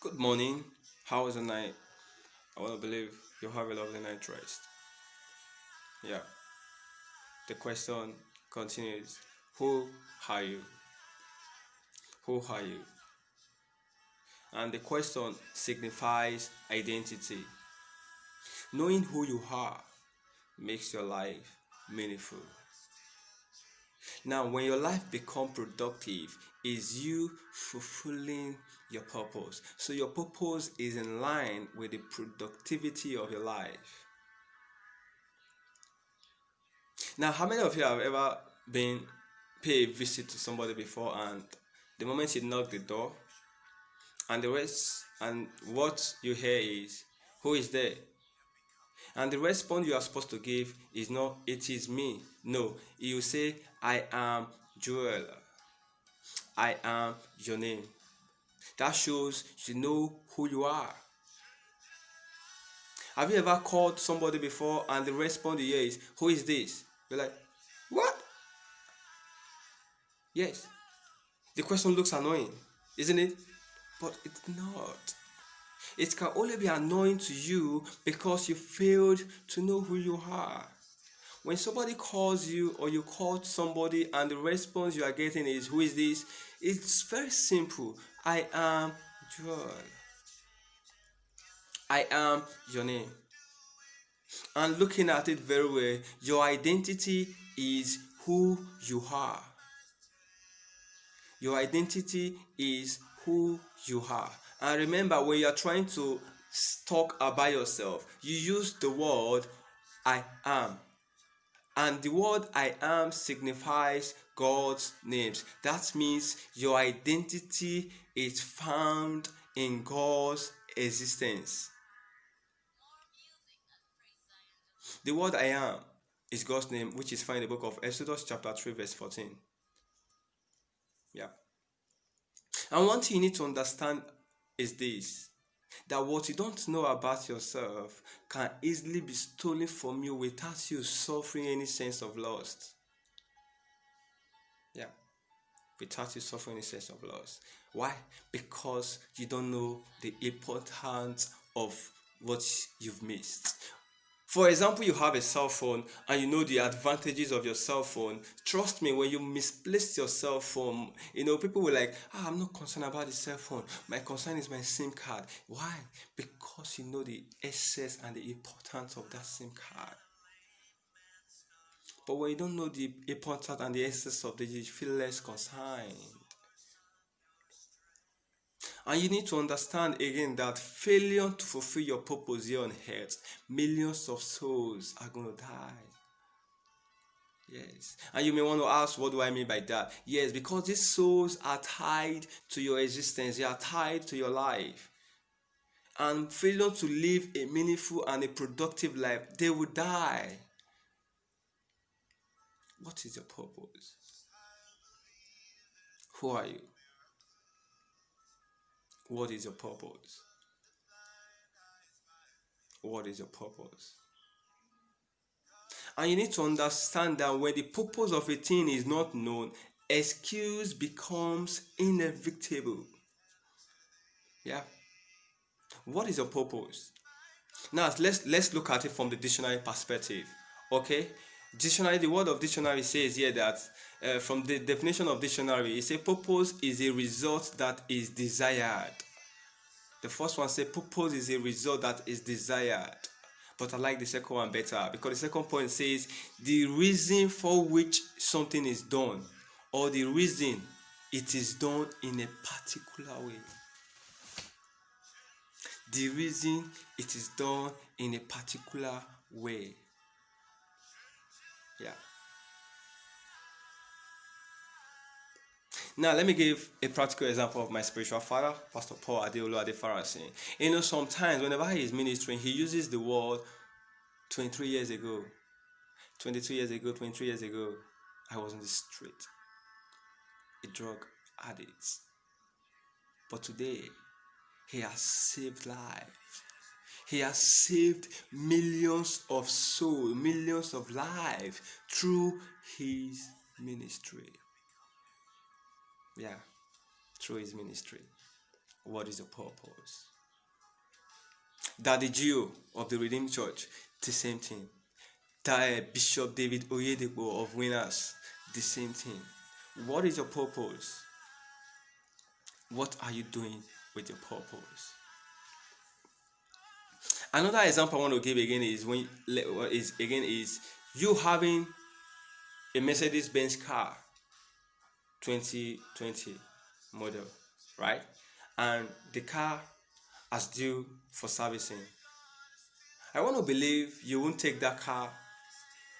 Good morning. How was the night? I want to believe you have a lovely night rest. Yeah. The question continues. Who are you? Who are you? And the question signifies identity. Knowing who you are makes your life meaningful. Now, when your life becomes productive, is you fulfilling your purpose. So your purpose is in line with the productivity of your life. Now, how many of you have ever been pay a visit to somebody before, and the moment you knock the door and the rest and what you hear is, who is there? And the response you are supposed to give is not, it is me. No, you say, I am Joel. I am your name. That shows you know who you are. Have you ever called somebody before and the response you hear is, who is this? You're like, what? Yes. The question looks annoying, isn't it? But it's not. It can only be annoying to you because you failed to know who you are. When somebody calls you or you call somebody and the response you are getting is, who is this? It's very simple. I am Joel. I am your name. And looking at it very well, your identity is who you are. Your identity is who you are. And remember, when you are trying to talk about yourself, you use the word I am. And the word I am signifies God's names. That means your identity is found in God's existence. The word I am is God's name, which is found in the book of Exodus chapter 3 verse 14. Yeah. And one thing you need to understand is this, that what you don't know about yourself can easily be stolen from you without you suffering any sense of loss. Yeah, without you suffering any sense of loss. Why? Because you don't know the importance of what you've missed. For example, you have a cell phone and you know the advantages of your cell phone. Trust me, when you misplace your cell phone, people will like, I'm not concerned about the cell phone. My concern is my SIM card. Why? Because you know the essence and the importance of that SIM card. But when you don't know the importance and the essence of it, you feel less concerned. And you need to understand again that failure to fulfill your purpose here on earth, millions of souls are going to die. Yes. And you may want to ask, what do I mean by that? Yes, because these souls are tied to your existence, they are tied to your life. And failure to live a meaningful and a productive life, they will die. What is your purpose? Who are you? What is your purpose? What is your purpose? And you need to understand that when the purpose of a thing is not known, excuse becomes inevitable. Yeah. What is your purpose? Now let's look at it from the dictionary perspective. Okay? Dictionary, the word of dictionary says here that from the definition of dictionary, it says purpose is a result that is desired. The first one says purpose is a result that is desired. But I like the second one better because the second point says the reason for which something is done, or the reason it is done in a particular way. The reason it is done in a particular way. Yeah. Now, let me give a practical example of my spiritual father, Pastor Paul Adeolu Adefarasi. Sometimes whenever he is ministering, he uses the word 23 years ago, 22 years ago, 23 years ago, I was on the street, a drug addict. But today, he has saved lives. He has saved millions of souls, millions of lives through his ministry. Yeah, through his ministry. What is your purpose? That the Geo of the Redeemed Church, the same thing. That Bishop David Oyedepo of Winners, the same thing. What is your purpose? What are you doing with your purpose? Another example I want to give again is you having a Mercedes-Benz car 2020 model, right? And the car is due for servicing. I want to believe you won't take that car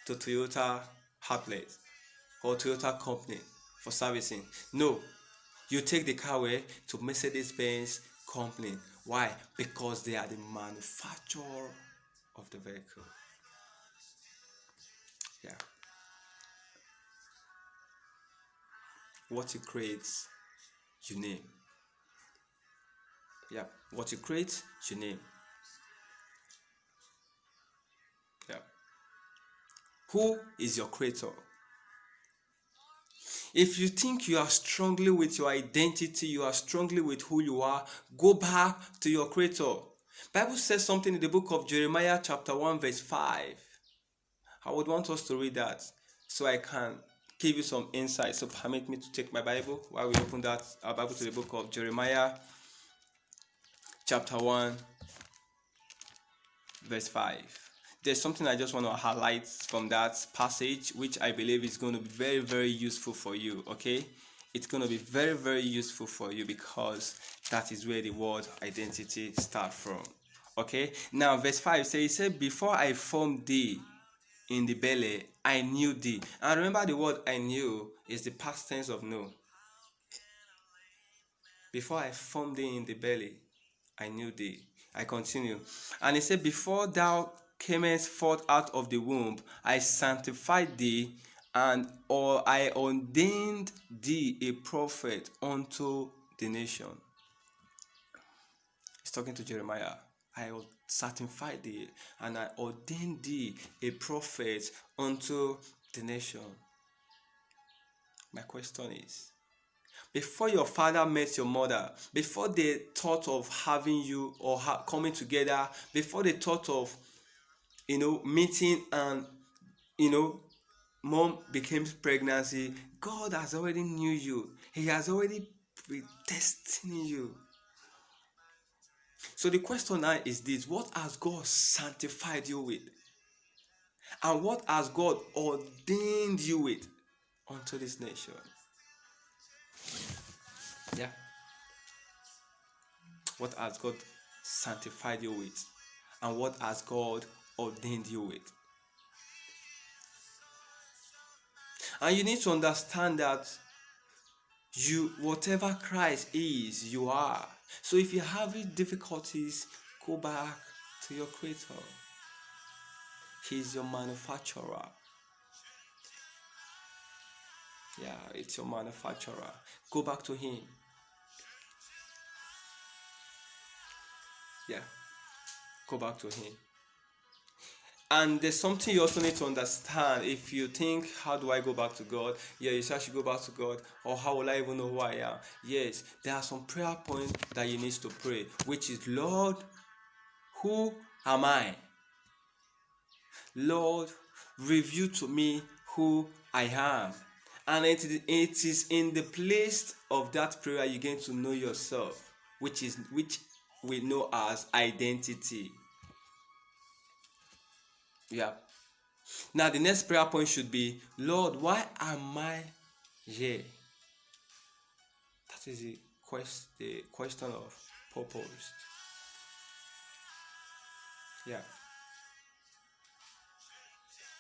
to Toyota outlet or Toyota company for servicing. No, you take the car where to Mercedes-Benz company. Why? Because they are the manufacturer of the vehicle. Yeah. What you create, you name. Yeah. What you create, you name. Yeah. Who is your creator? If you think you are strongly with your identity, you are strongly with who you are, go back to your creator. Bible says something in the book of Jeremiah chapter 1 verse 5. I would want us to read that so I can give you some insight. So permit me to take my Bible while we open our Bible to the book of Jeremiah chapter 1 verse 5. There's something I just want to highlight from that passage, which I believe is going to be very, very useful for you. Okay, it's going to be very, very useful for you because that is where the word identity starts from. Okay, now verse 5 says, he said, before I formed thee in the belly, I knew thee. And remember, the word I knew is the past tense of know. Before I formed thee in the belly, I knew thee. I continue. And he said, before thou camest forth out of the womb, I sanctified thee, and or I ordained thee a prophet unto the nation. He's talking to Jeremiah. I sanctified thee, and I ordained thee a prophet unto the nation. My question is, before your father met your mother, before they thought of having you or coming together, before they thought of meeting and mom became pregnancy, God has already knew you. He has already predestined you. So the question now is this: what has God sanctified you with? And what has God ordained you with unto this nation? Yeah. What has God sanctified you with? And what has God ordained you with? And you need to understand that whatever Christ is, you are. So if you're having difficulties, go back to your creator. He's your manufacturer. Yeah, it's your manufacturer. Go back to him. Yeah, go back to him. And there's something you also need to understand. If you think, how do I go back to God? Yeah, you should go back to God. Or how will I even know who I am? Yes, there are some prayer points that you need to pray, which is, Lord, who am I? Lord, reveal to me who I am. And it is in the place of that prayer you're going to know yourself, which we know as identity. Yeah. Now the next prayer point should be, Lord, why am I here? That is the question of purpose. Yeah.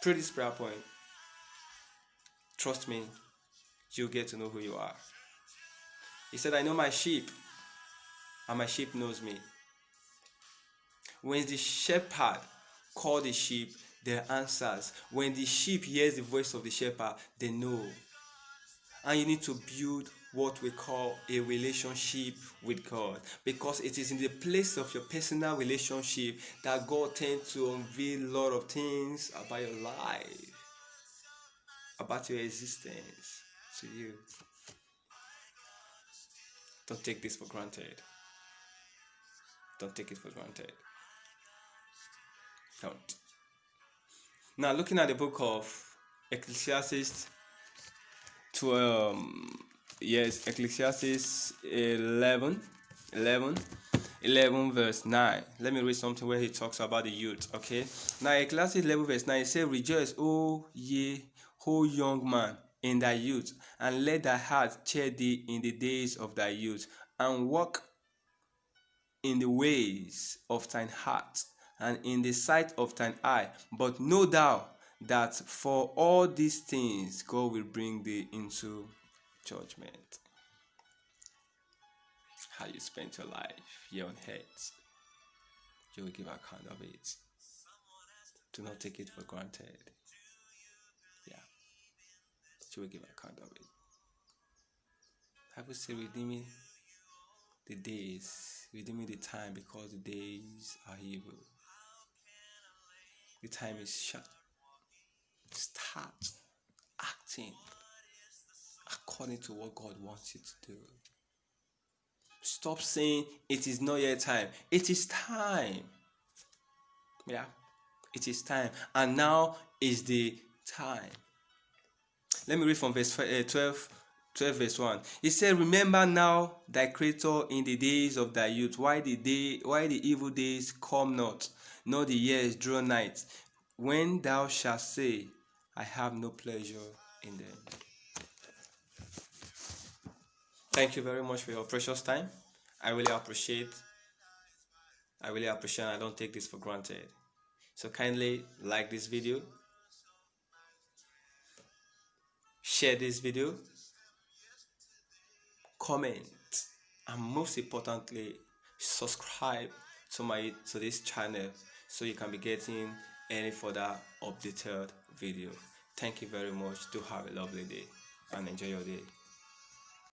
Pray this prayer point. Trust me, you'll get to know who you are. He said, I know my sheep, and my sheep knows me. When the shepherd calls the sheep, they answers. When the sheep hears the voice of the shepherd, they know. And you need to build what we call a relationship with God, because it is in the place of your personal relationship that God tends to unveil a lot of things about your life, about your existence to you. Don't take this for granted. Don't take it for granted. Don't. Now, looking at the book of Ecclesiastes 12, yes, Ecclesiastes 11 verse 9. Let me read something where he talks about the youth. Okay, now Ecclesiastes 11 verse 9, it says, rejoice, O young man, in thy youth, and let thy heart cheer thee in the days of thy youth, and walk in the ways of thine heart, and in the sight of thine eye. But know thou that for all these things God will bring thee into judgment. How you spent your life here on earth, you will give account of it. Do not take it for granted. Yeah, you will give account of it. Bible says, redeeming the days, redeeming the time, because the days are evil. The time is short. Start acting according to what God wants you to do. Stop saying it is not yet time. It is time. Yeah, it is time. And now is the time. Let me read from verse 12 verse 1. He said, remember now thy creator in the days of thy youth, why the evil days come not, nor the years draw nigh, when thou shalt say, I have no pleasure in them. Thank you very much for your precious time. I really appreciate. I don't take this for granted. So kindly like this video, share this video, comment, and most importantly, subscribe to this channel so you can be getting any further updated video. Thank you very much. Do have a lovely day and enjoy your day.